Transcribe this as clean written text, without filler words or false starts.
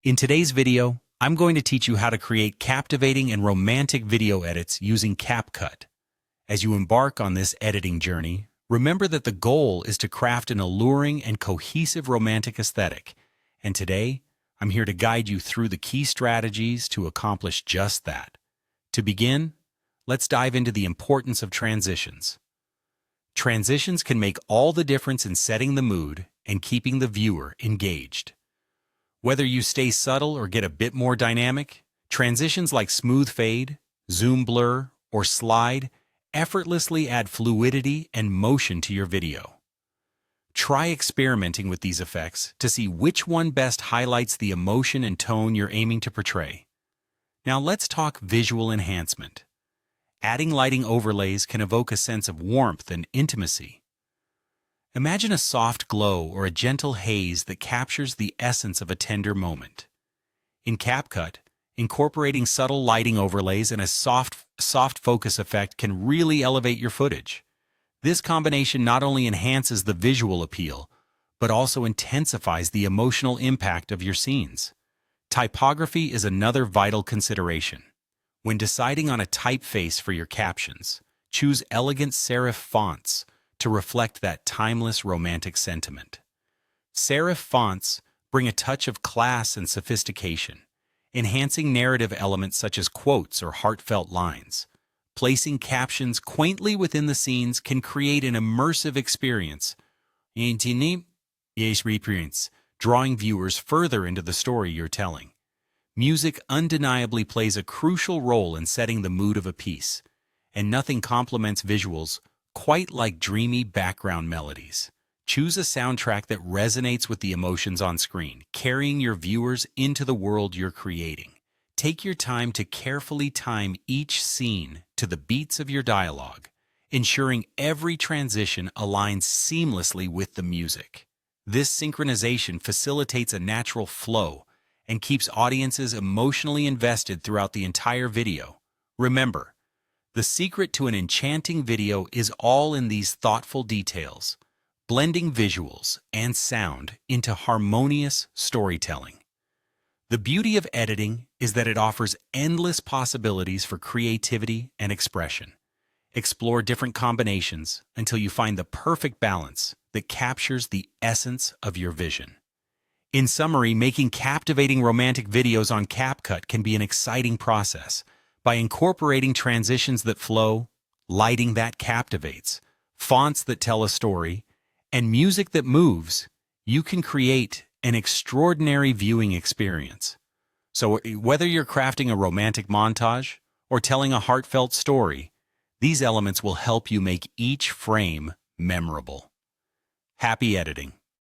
In today's video, I'm going to teach you how to create captivating and romantic video edits using CapCut. As you embark on this editing journey, remember that the goal is to craft an alluring and cohesive romantic aesthetic. And today, I'm here to guide you through the key strategies to accomplish just that. To begin, let's dive into the importance of transitions. Transitions can make all the difference in setting the mood and keeping the viewer engaged. Whether you stay subtle or get a bit more dynamic, transitions like smooth fade, zoom blur, or slide effortlessly add fluidity and motion to your video. Try experimenting with these effects to see which one best highlights the emotion and tone you're aiming to portray. Now let's talk visual enhancement. Adding lighting overlays can evoke a sense of warmth and intimacy. Imagine a soft glow or a gentle haze that captures the essence of a tender moment. In CapCut, incorporating subtle lighting overlays and a soft focus effect can really elevate your footage. This combination not only enhances the visual appeal, but also intensifies the emotional impact of your scenes. Typography is another vital consideration. When deciding on a typeface for your captions, choose elegant serif fonts to reflect that timeless romantic sentiment. Serif fonts bring a touch of class and sophistication, enhancing narrative elements such as quotes or heartfelt lines. Placing captions quaintly within the scenes can create an immersive experience, drawing viewers further into the story you're telling. Music undeniably plays a crucial role in setting the mood of a piece, and nothing complements visuals quite like dreamy background melodies. Choose a soundtrack that resonates with the emotions on screen, carrying your viewers into the world you're creating. Take your time to carefully time each scene to the beats of your dialogue, ensuring every transition aligns seamlessly with the music. This synchronization facilitates a natural flow and keeps audiences emotionally invested throughout the entire video. Remember, the secret to an enchanting video is all in these thoughtful details, blending visuals and sound into harmonious storytelling. The beauty of editing is that it offers endless possibilities for creativity and expression. Explore different combinations until you find the perfect balance that captures the essence of your vision. In summary, making captivating romantic videos on CapCut can be an exciting process. By incorporating transitions that flow, lighting that captivates, fonts that tell a story, and music that moves, you can create an extraordinary viewing experience. So whether you're crafting a romantic montage or telling a heartfelt story, these elements will help you make each frame memorable. Happy editing!